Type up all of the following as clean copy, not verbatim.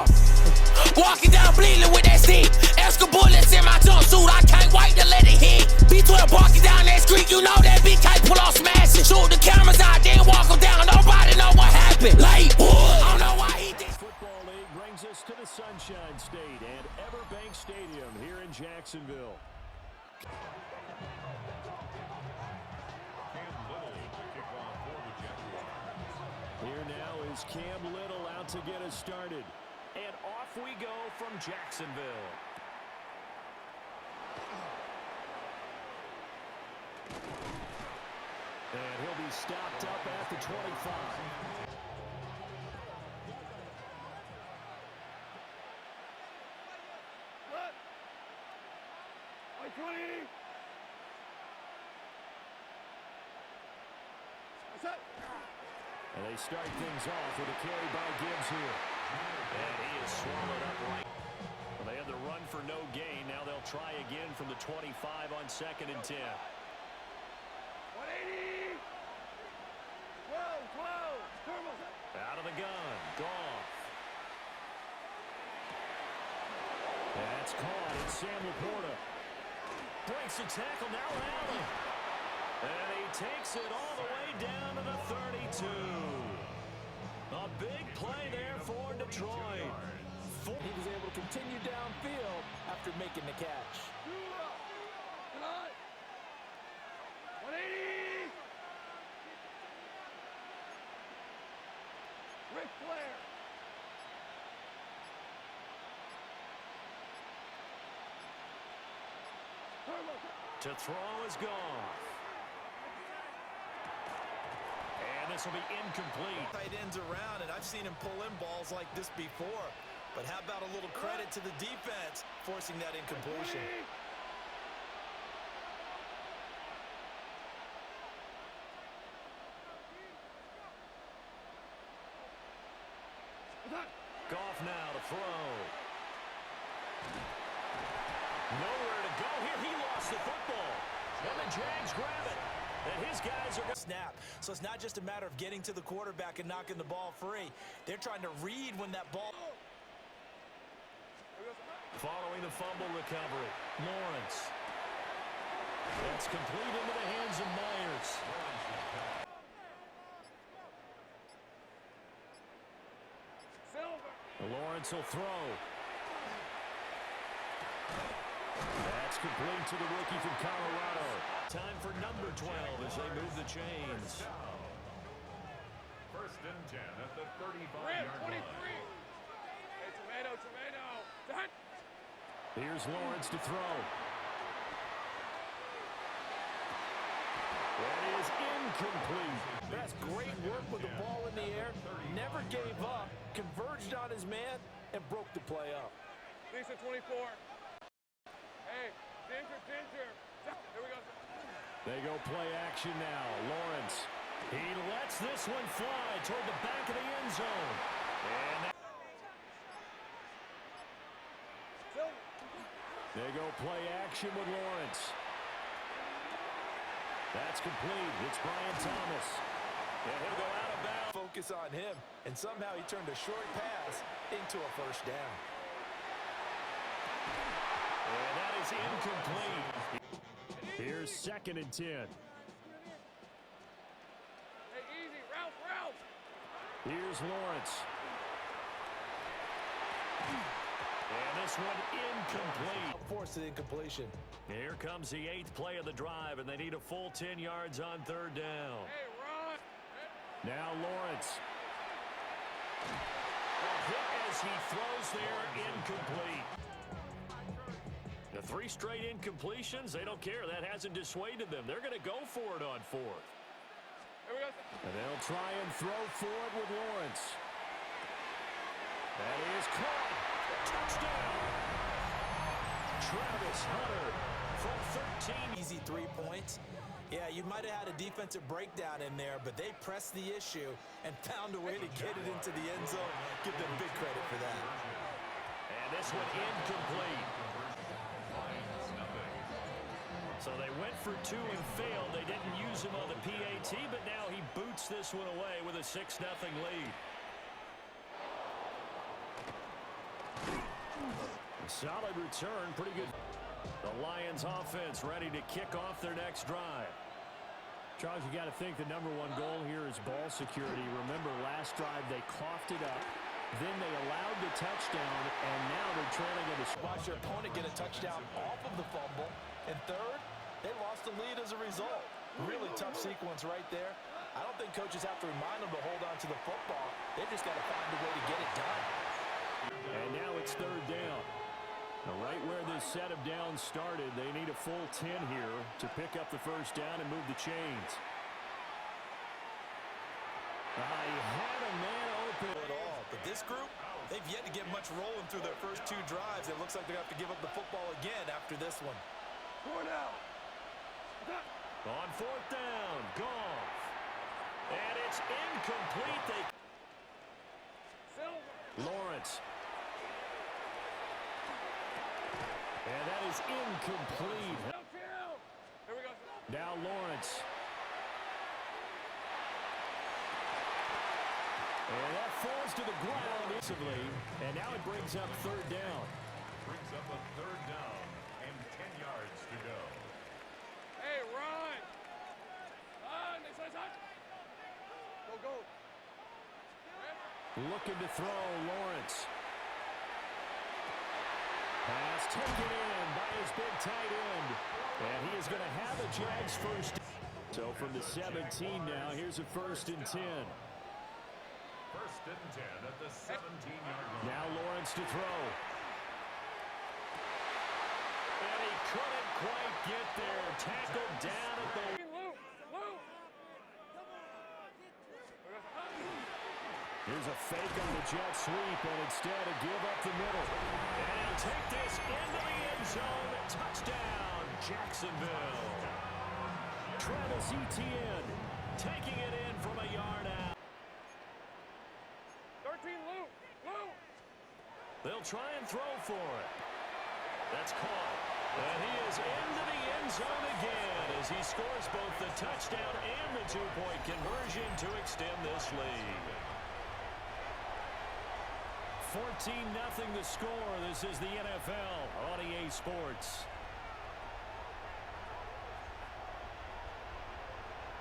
off. Walking down bleeding with that stick. Extra bullets in my jumpsuit, I can't wait to let it hit. B12 barking down that street, you know that bitch can't pull off smashing. Shoot the cameras out, then walk them down, nobody know what happened. Late, I don't know why he did. Football League brings us to the Sunshine State and Everbank Stadium here in Jacksonville. Here now is Cam Little out to get us started. And off we go from Jacksonville. And he'll be stopped up at the 25. And they start things off with a carry by Gibbs here. And he is swallowed up right. Well, they had the run for no gain. Now they'll try again from the 25 on 2nd and 10. 180! 12! Out of the gun. Goff. That's caught. It's Sam Laporta. Breaks the tackle. Now Allen. And he takes it all the way down to the 32. A big play there for Detroit. He was able to continue downfield after making the catch. 180! Ric Flair! To throw is gone. And this will be incomplete. Tight ends around, and I've seen him pull in balls like this before. But how about a little credit to the defense forcing that incompletion? Goff now to throw. Nowhere to go here. He lost the football. And the Jags grab it. And his guys are going to snap. So it's not just a matter of getting to the quarterback and knocking the ball free. They're trying to read when that ball... Following the fumble recovery, Lawrence. That's complete into the hands of Myers. Lawrence will throw. That's complete to the rookie from Colorado. Time for number 12 as they move the chains. 1st and 10 at the 35-yard line. Hey, tomato! Here's Lawrence to throw. That is incomplete. That's great work with the ball in the air. Never gave up, converged on his man, and broke the play up. Lisa 24. Hey, Ginger. Here we go. They go play action now. Lawrence. He lets this one fly toward the back of the end zone. And they go play action with Lawrence. That's complete. It's Brian Thomas. And he'll go out of bounds. Focus on him, and somehow he turned a short pass into a 1st down. And that is incomplete. Here's 2nd and 10. Hey, easy. Ralph! Here's Lawrence. And this one incomplete. Forced the incompletion. Here comes the 8th play of the drive, and they need a full 10 yards on 3rd down. Hey, Ron! Now Lawrence. A hit as he throws there, incomplete. The 3 straight incompletions, they don't care. That hasn't dissuaded them. They're going to go for it on 4th. Here we go. And they'll try and throw for it with Lawrence. That is caught. Touchdown. Travis Hunter from 13. Easy 3 points. Yeah, you might have had a defensive breakdown in there, but they pressed the issue and found a way to get it into the end zone. Give them big credit for that. And this one incomplete. So they went for 2 and failed. They didn't use him on the PAT, but now he boots this one away with a 6-0 lead. Solid return, pretty good. The Lions offense ready to kick off their next drive. Charles, you got to think the #1 goal here is ball security. Remember, last drive they coughed it up. Then they allowed the touchdown, and now they're trailing at a... Watch your opponent get a touchdown off of the fumble. And third, they lost the lead as a result. Really tough sequence right there. I don't think coaches have to remind them to hold on to the football. They just got to find a way to get it done. And now it's 3rd down. Now, right where this set of downs started, they need a full 10 here to pick up the 1st down and move the chains. I had a man open At all. But this group, they've yet to get much rolling through their first 2 drives. It looks like they're going to have to give up the football again after this one. 4 down. On 4th down, Goff. And it's incomplete. Lawrence. And that is incomplete. Here we go. Now Lawrence. And that falls to the ground easily. And now it brings up 3rd down. Brings up a 3rd down and 10 yards to go. Hey, run. Go. Looking to throw, Lawrence. Pass taken in by his big tight end. And he is going to have a Jags 1st. So from the 17 now, here's a 1st and 10. 1st and 10 at the 17-yard line. Now Lawrence to throw. And he couldn't quite get there. Tackled down at the... Here's a fake on the jet sweep, and instead a give up the middle. And he'll take this into the end zone. Touchdown, Jacksonville. Travis Etienne taking it in from a yard out. 13, Lou. They'll try and throw for it. That's caught. And he is into the end zone again as he scores both the touchdown and the 2-point conversion to extend this lead. 14-0 the score. This is the NFL on EA Sports.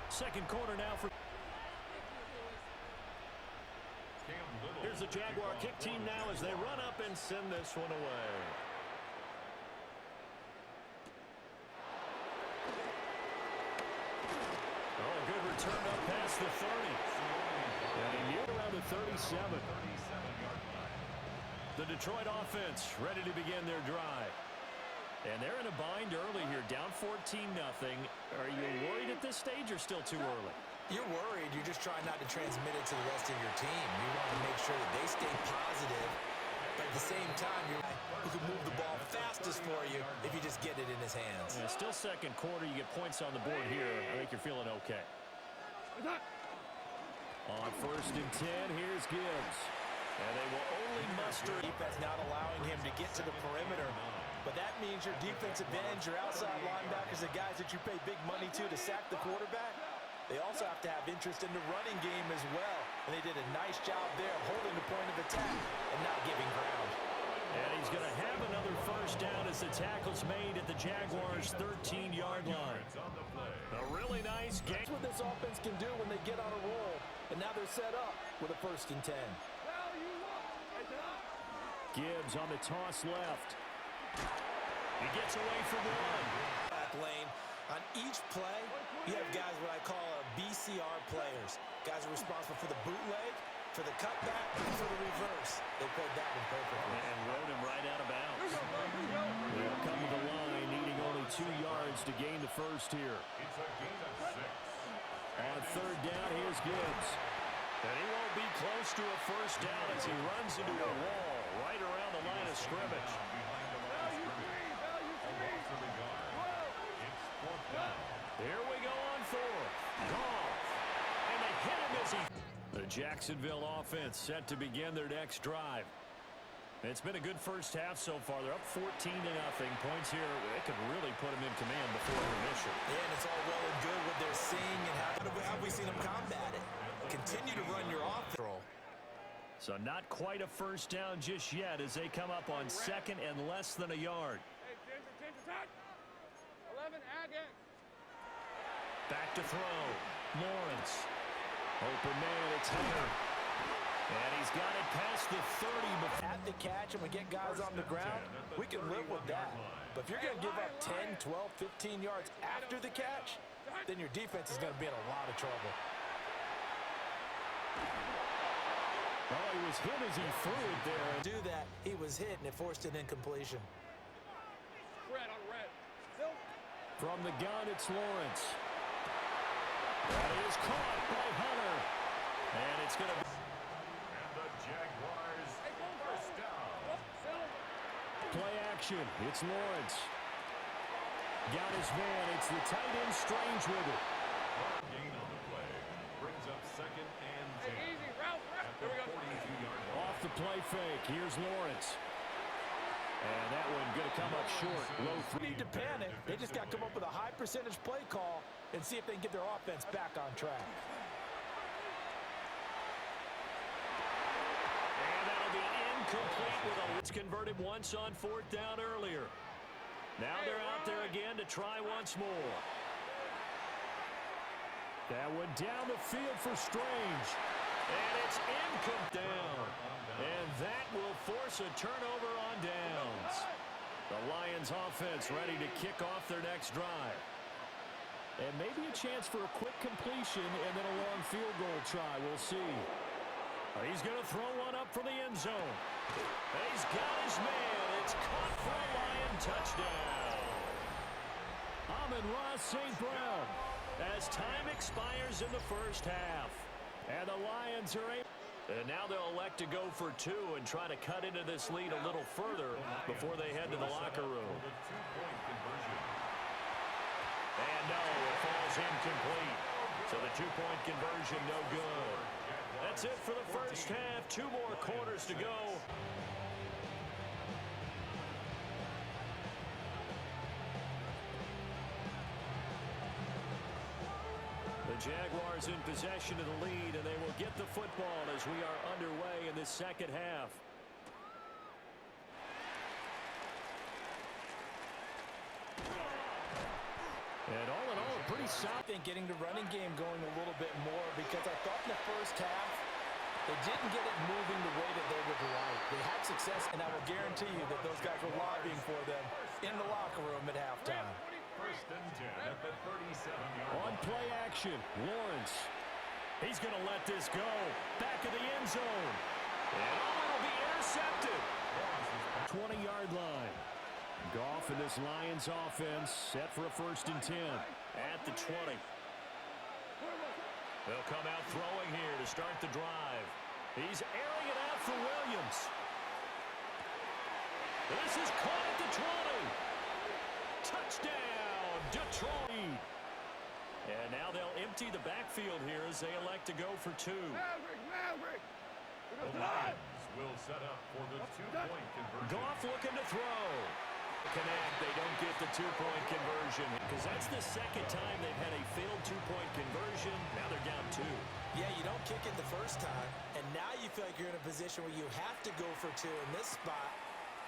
Second quarter now for... Here's the Jaguar kick team now as they run up and send this one away. Oh, a good return up past the 30. And he neared around the 37. The Detroit offense ready to begin their drive. And they're in a bind early here, down 14-0. Are you worried at this stage or still too early? You're worried. You're just trying not to transmit it to the rest of your team. You want to make sure that they stay positive. But at the same time, you're who can move the ball fastest for you if you just get it in his hands. Yeah, still second quarter. You get points on the board here. I think you're feeling okay. On 1st and 10, here's Gibbs. And they will only muster. Defense not allowing him to get to the perimeter. But that means your defensive ends, your outside linebackers, the guys that you pay big money to sack the quarterback, they also have to have interest in the running game as well. And they did a nice job there of holding the point of attack and not giving ground. And he's going to have another 1st down as the tackle's made at the Jaguars' 13-yard line. A really nice game. That's what this offense can do when they get on a roll. And now they're set up with a 1st and 10. Gibbs on the toss left. He gets away from one. Back lane. On each play, you have guys what I call BCR players. Guys are responsible for the bootleg, for the cutback, and for the reverse. They played that one perfectly. And rode him right out of bounds. They'll come to the line, needing only 2 yards to gain the 1st here. It's a gain of 6. On 3rd down, here's Gibbs. And he won't be close to a 1st down as he runs into a wall right around the line of scrimmage. Here we go on 4th. Goff. And they hit him as he... The Jacksonville offense set to begin their next drive. It's been a good first half so far. They're up 14-0. Points here, it could really put them in command before intermission. Yeah, and it's all well and good what they're seeing, and how have we seen them combat it? Continue to run your offense. So not quite a first down just yet as they come up on second and less than a yard. Hey, Ginger, touch. 11, Agate. Back to throw. Lawrence. Open man, it's Hunter. And he's got it past the 30. At the catch and we get guys on the ground, we can live with that. But if you're going to give up 10, 12, 15 yards after the catch, then your defense is going to be in a lot of trouble. Oh, he was hit as he threw it there. Do that, he was hit and it forced an incompletion. Red on red. Still. From the gun, it's Lawrence. That is caught by Hunter. And it's going to be... And the Jaguars first down. Play action. It's Lawrence. Got his man. It's the tight end Strange with it. Gain on the play. Brings up second and 10. Hey, easy, route. Here we go. 42-yard line. Off the play fake. Here's Lawrence. And that one going to come up short. Low We need to panic. They just got to come up with a high percentage play call and see if they can get their offense back on track. And that'll be incomplete with a... It's converted once on fourth down earlier. Now they're out there again to try once more. That one down the field for Strange. And it's incomplete down. And that will force a turnover on downs. The Lions offense ready to kick off their next drive. And maybe a chance for a quick completion and then a long field goal try. We'll see. He's going to throw one up for the end zone. He's got his man. It's caught for a Lion touchdown. Amon-Ra St. Brown as time expires in the first half. And the Lions are able. And now they'll elect to go for two and try to cut into this lead a little further before they head to the locker room. And no, it falls incomplete. So the two-point conversion no good. That's it for the first half. 2 more quarters to go. The Jaguars in possession of the lead, and they will get the football as we are underway in this second half. And all in all, a pretty solid. I think getting the running game going a little bit more because I thought in the first half they didn't get it moving the way that they would like. They had success, and I will guarantee you that those guys were lobbying for them in the locker room at halftime. First and 10 at the 37-yard line. On play action, Lawrence. He's going to let this go. Back of the end zone. And it'll be intercepted. 20-yard line. Goff and this Lions offense set for a first and 10 at the 20. They'll come out throwing here to start the drive. He's airing it out for Williams. This is caught at the 20. Touchdown, Detroit. And now they'll empty the backfield here as they elect to go for two. Maverick. The Lions will set up for the two-point conversion. Goff looking to throw. Connect, they don't get the two-point conversion because that's the second time they've had a failed two-point conversion. Now they're down 2. Yeah, you don't kick it the first time, and now you feel like you're in a position where you have to go for two in this spot.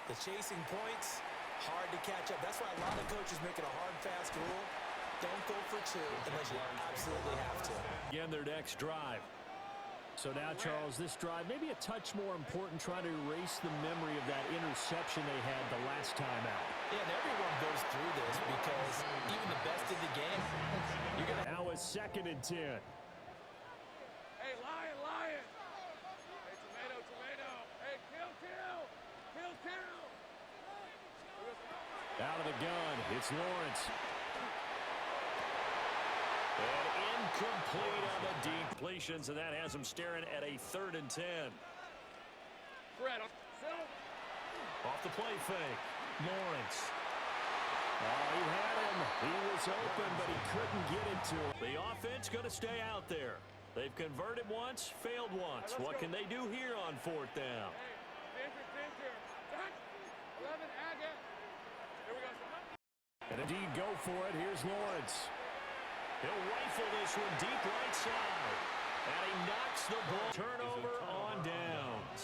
The chasing points, hard to catch up. That's why a lot of coaches make it a hard, fast rule. Don't go for two unless you absolutely have to. Again, their next drive. So now, Charles, this drive maybe a touch more important, trying to erase the memory of that interception they had the last time out. Yeah, and everyone goes through this because even the best in the game, you're going to... Now a second and 10. Hey, Lion. Hey, tomato. Hey, kill. Out of the gun, it's Lawrence. And incomplete on the deep completions, and that has him staring at a 3rd and 10. Fred, Off the play fake, Lawrence. Oh, he had him. He was open, but he couldn't get it to him. The offense going to stay out there. They've converted once, failed once. What can they do here on 4th down? Hey, Ginger. 11, Agate. Here we go. And indeed, go for it. Here's Lawrence. He'll rifle this one deep right side. And he knocks the ball. Turnover on downs.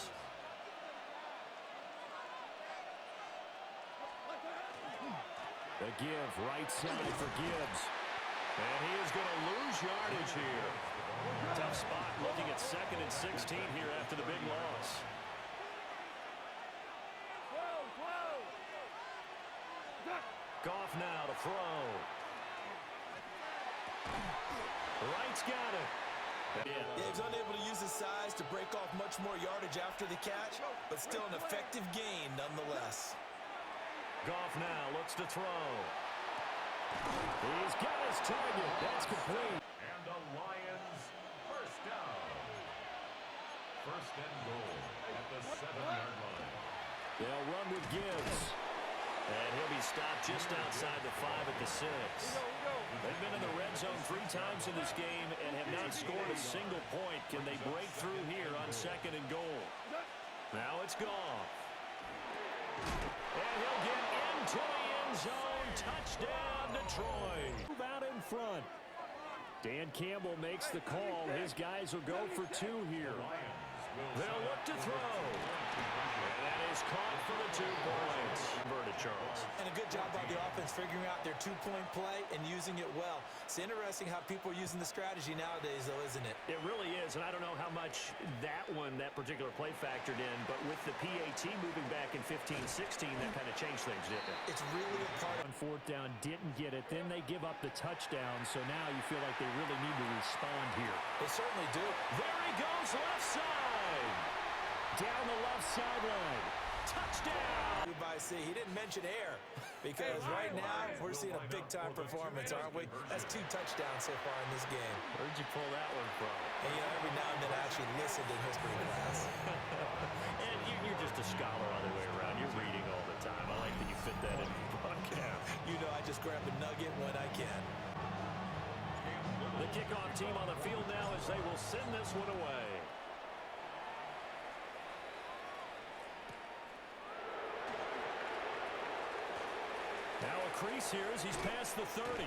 The give, right side for Gibbs. And he is going to lose yardage here. Tough spot looking at 2nd and 16 here after the big loss. Goff now to throw. Wright's got it. Yeah, he's unable to use his size to break off much more yardage after the catch, but still an effective gain nonetheless. Goff now looks to throw. He's got his target. That's complete. And the Lions first down. First and goal at the 7-yard line. They'll run with Gibbs. And he'll be stopped just outside the 5 at the 6. They've been in the red zone 3 times in this game and have not scored a single point. Can they break through here on 2nd and goal? Now it's Goff. And he'll get into the end zone. Touchdown, Detroit. Move out in front. Dan Campbell makes the call. His guys will go for 2 here. They'll look to throw. And that is caught for the 2 points. Converted, Charles. And a good job by the offense figuring out their 2-point play and using it well. It's interesting how people are using the strategy nowadays, though, isn't it? It really is, and I don't know how much that particular play factored in, but with the PAT moving back in 15-16, that kind of changed things, didn't it? It's really a part of... On 4th down, didn't get it. Then they give up the touchdown, so now you feel like they really need to respond here. They certainly do. There he goes, left side. Down the left sideline. Touchdown. Everybody see, he didn't mention air because right now we're seeing a big-time performance, aren't we? That's 2 touchdowns so far in this game. Where'd you pull that one from? And, you know, every now and then I actually listened in history class. And you're just a scholar all the way around. You're reading all the time. I like that you fit that in the broadcast. You know I just grab a nugget when I can. The kickoff team on the field now as they will send this one away. Now a crease here as he's past the 30.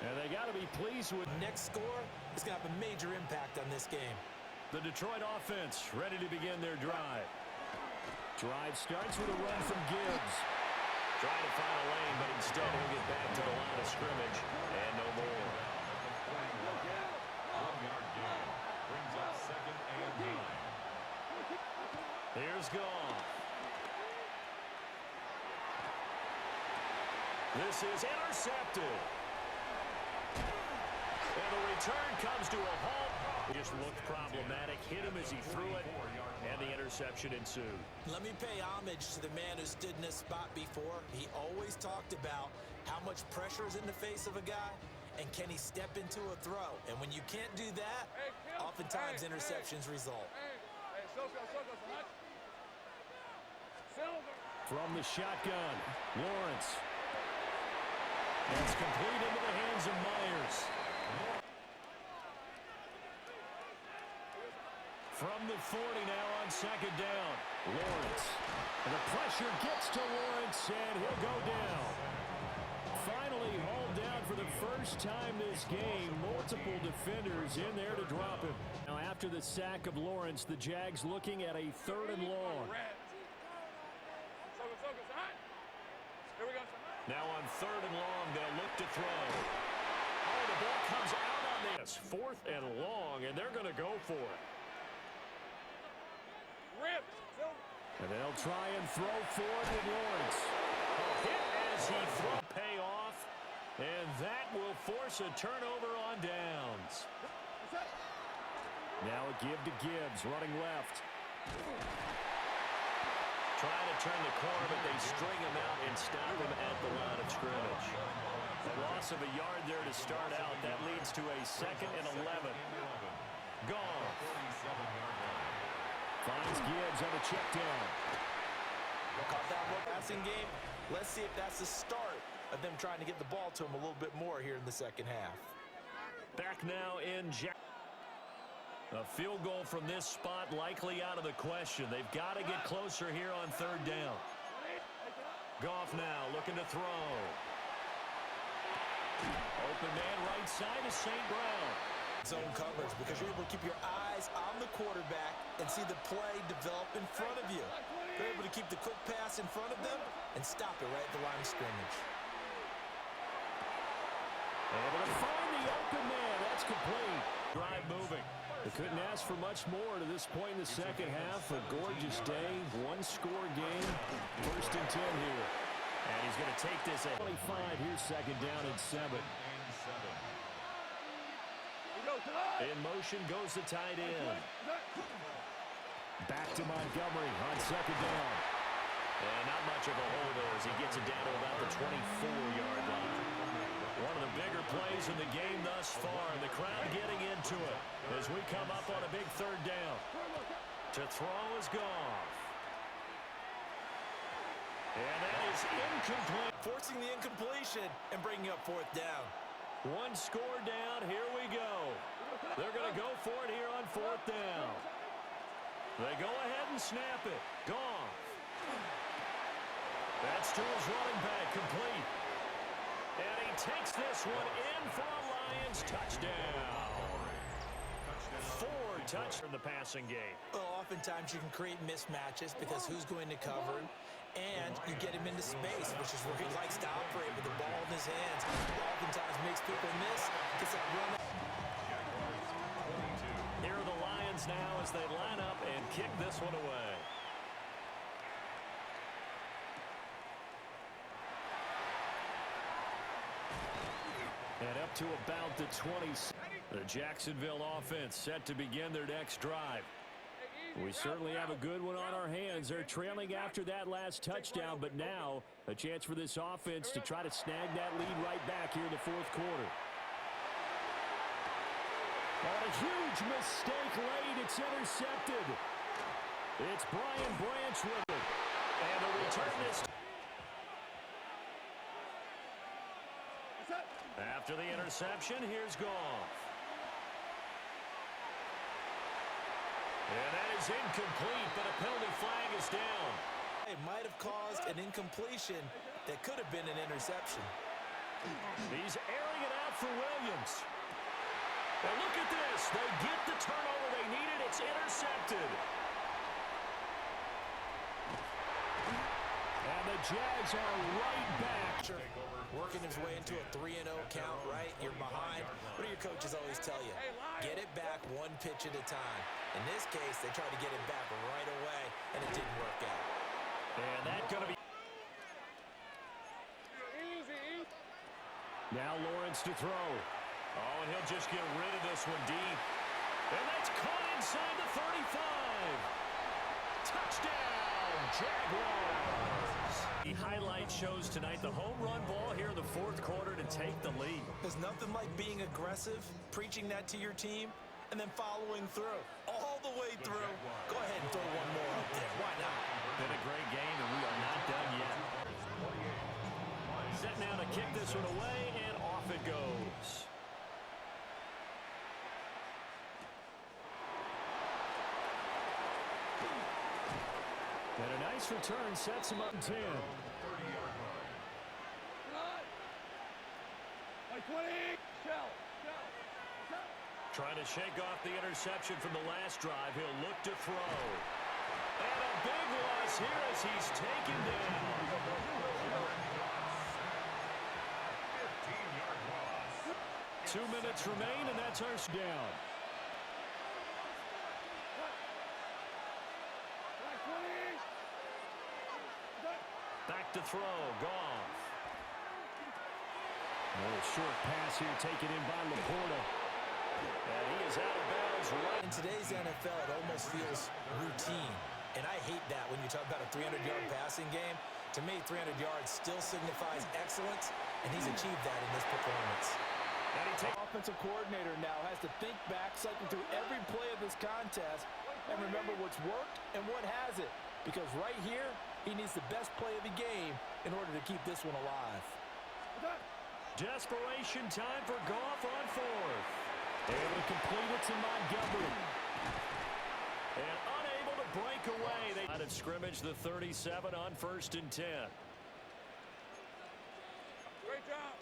And they got to be pleased with Next score is going to have a major impact on this game. the Detroit offense ready to begin their drive. Drive starts with a run from Gibbs. Trying to find a lane, but instead he'll get back to the line of scrimmage and no more. 1-yard gain brings up 2nd and 9. Here's Goff. This is intercepted. And the return comes to a halt. Just looked problematic. Hit him as he threw it, and the interception ensued. Let me pay homage to the man who stood in this spot before. He always talked about how much pressure is in the face of a guy, and can he step into a throw. And when you can't do that, oftentimes interceptions result. From the shotgun, Lawrence. It's complete into the hands of Myers. From the 40 now on 2nd down, Lawrence. And the pressure gets to Lawrence, and he'll go down. Finally hauled down for the first time this game. Multiple defenders in there to drop him. Now after the sack of Lawrence, the Jags looking at a 3rd and long. Now on 3rd and long, they'll look to throw. Oh, the ball comes out on this. 4th and long, and they're going to go for it. And they'll try and throw forward with Lawrence. Hit as he throws. Pay off, and that will force a turnover on downs. Now a give to Gibbs, running left. Trying to turn the corner, but they string him out and stop him at the line of scrimmage. A loss of a yard there to start out. That leads to a 2nd and 11. Goff. Finds Gibbs on the check down. Caught that one passing game. Let's see if that's the start of them trying to get the ball to him a little bit more here in the 2nd half. Back now in Jack. A field goal from this spot likely out of the question. They've got to get closer here on 3rd down. Goff now looking to throw. Open man right side is St. Brown. zone coverage because you're able to keep your eyes on the quarterback and see the play develop in front of you. They're able to keep the quick pass in front of them and stop it right at the line of scrimmage. Able to find the open man. That's complete. Drive moving. They couldn't ask for much more to this point in the second half. A gorgeous day, one-score game. 1st and 10 here. And he's going to take this at 25. Here's 2nd down and 7. In motion goes the tight end. Back to Montgomery on 2nd down. And not much of a hole there as he gets it down to about the 24-yard line. One of the bigger plays in the game thus far, and the crowd getting into it as we come up on a big 3rd down. To throw is Goff. And that is incomplete. Forcing the incompletion and bringing up 4th down. One score down. Here we go. They're going to go for it here on 4th down. They go ahead and snap it. Goff. That's to his running back, complete. And he takes this one in for a Lions touchdown. 4 touchdowns in the passing game. Well, oftentimes you can create mismatches because who's going to cover him, and you get him into space, which is where he likes to operate with the ball in his hands. Oftentimes makes people miss, gets that run. Here are the Lions now as they line up and kick this one away. And up to about the 20. The Jacksonville offense set to begin their next drive. We certainly have a good one on our hands. They're trailing after that last touchdown, but now a chance for this offense to try to snag that lead right back here in the 4th quarter. On a huge mistake late, it's intercepted. It's Brian Branch with it. And the return is... After the interception, here's Goff. And that is incomplete, but a penalty flag is down. It might have caused an incompletion that could have been an interception. He's airing it out for Williams. And look at this. They get the turnover they needed. It's intercepted. And the Jags are right back. Working his way into a 3-0 count, right? You're behind. What do your coaches always tell you? Get it back one pitch at a time. In this case, they tried to get it back right away, and it didn't work out. And that's going to be... Easy. Now Lawrence to throw. Oh, and he'll just get rid of this one deep. And that's caught inside the 35. Touchdown, Jaguars. The highlight shows tonight the home run ball here in the 4th quarter to take the lead. There's nothing like being aggressive, preaching that to your team, and then following through. All the way through. Go ahead and throw one more up there. Why not? Been a great game, and we are not done yet. Set now to kick this one away, and off it goes. And a nice return sets him up 10. 30-yard line. 20. Shell. Trying to shake off the interception from the last drive. He'll look to throw. And a big loss here as he's taken down. 15-yard loss. 2 minutes remain, and that's our down. Back to throw. Goff. A little short pass here taken in by Laporta. And he is out of bounds right. In today's NFL, it almost feels routine. And I hate that when you talk about a 300-yard passing game. To me, 300 yards still signifies excellence, and he's achieved that in this performance. And he takes... Offensive coordinator now has to think back, cycle through every play of this contest, and remember what's worked and what hasn't. Because right here, he needs the best play of the game in order to keep this one alive. Desperation time for Goff on 4th. Able to complete it to Montgomery. And unable to break away. They out of scrimmage, the 37 on 1st and 10. Great job.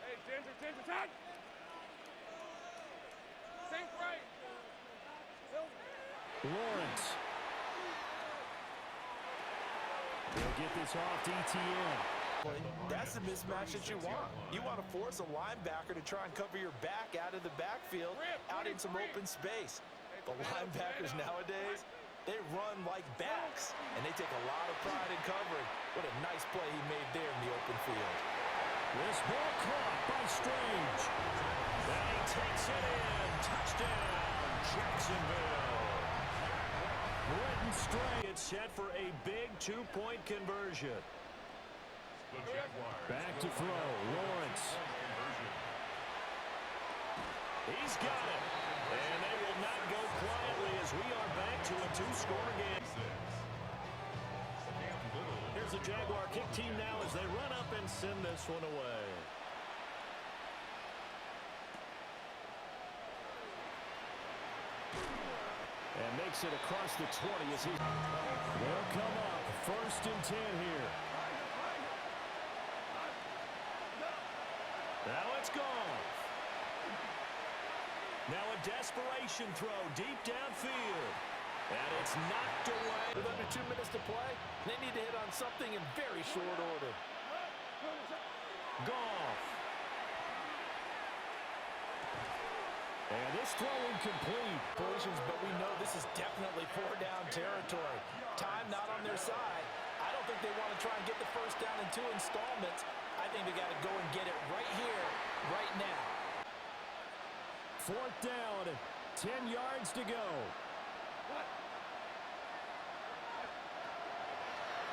Hey, Ginger, touch. Think right. Lawrence. They'll get this off to ETN. That's the mismatch that you want. You want to force a linebacker to try and cover your back out of the backfield, out in some open space. The linebackers nowadays, they run like backs, and they take a lot of pride in covering. What a nice play he made there in the open field. This ball caught by Strange. And he takes it in. Touchdown, Jacksonville. Britton Strange is set for a big two-point conversion. Back to throw, Lawrence. He's got it. And they will not go quietly as we are back to a two-score game. Here's the Jaguar kick team now as they run up and send this one away. And makes it across the 20 as they'll come up. 1st and 10 here. Now it's gone. Now a desperation throw deep downfield. And it's knocked away. With under 2 minutes to play, they need to hit on something in very short order. Goff. And this throw incomplete. But we know this is definitely 4-down territory. Time not on their side. I don't think they want to try and get the first down in 2 installments. I think they got to go and get it right here, right now. 4th down, 10 yards to go.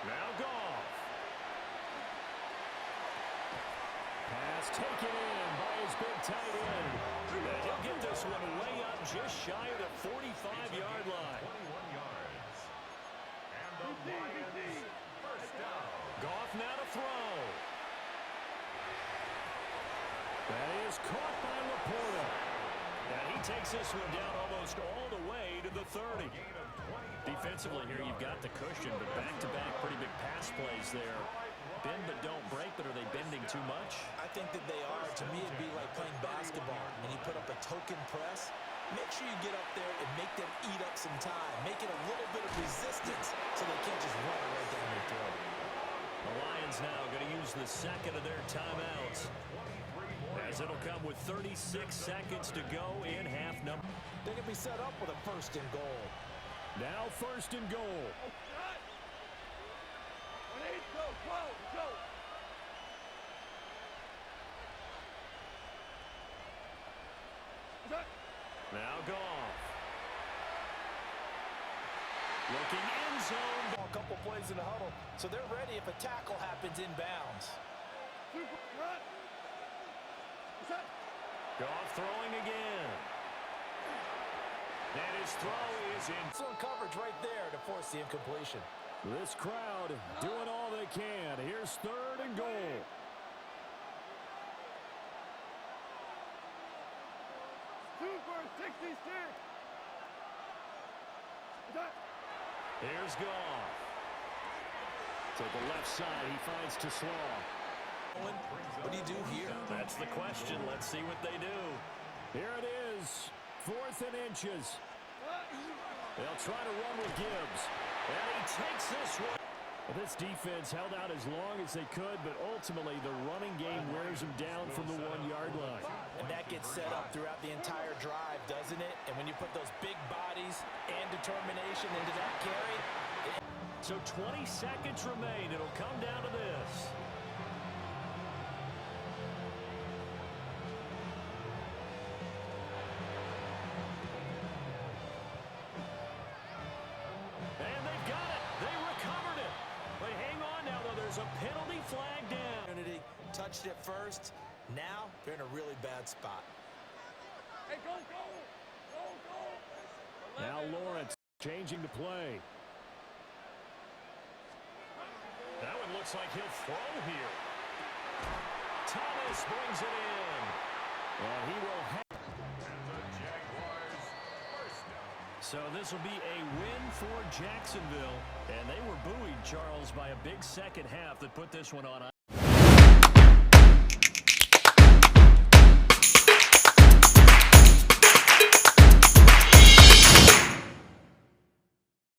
Now Goff. Pass taken in by his big tight end. And he'll get this one way up just shy of the 45-yard line. 21 yards. And the Lions, first down. Goff now to throw. That is caught by Laporta. And he takes this one down almost all the way to the 30. Defensively here, you've got the cushion, but back-to-back pretty big pass plays there. Bend but don't break, but are they bending too much? I think that they are. To me, it'd be like playing basketball, and you put up a token press. Make sure you get up there and make them eat up some time. Make it a little bit of resistance so they can't just run it right down your throat. The Lions now going to use the second of their timeouts, as it'll come with 36 seconds to go in half number. They're going to be set up with a 1st and goal. Now 1st and goal. Now Goff. Looking end zone. A couple plays in the huddle, so they're ready if a tackle happens inbounds. Goff throwing again. And his throw is in. Excellent coverage right there to force the incompletion. This crowd doing all they can. Here's 3rd and goal. Here's Goff. To the left side, he finds Tesslaw. What do you do here? That's the question. Let's see what they do. Here it is. 4th and inches. They'll try to run with Gibbs. And he takes this one. Well, this defense held out as long as they could, but ultimately the running game wears them down from the 1-yard line. And that gets set up throughout the entire drive, doesn't it? And when you put those big bodies and determination into that carry. So 20 seconds remain. It'll come down to this. And they've got it. They recovered it. But hang on now, though. There's a penalty flag down. Touched it first. Now they're in a really bad spot. Hey, go! Now Lawrence changing the play. That one looks like he'll throw here. Thomas brings it in. And he will have. And the Jaguars, first down. So this will be a win for Jacksonville. And they were buoyed, Charles, by a big second half that put this one on.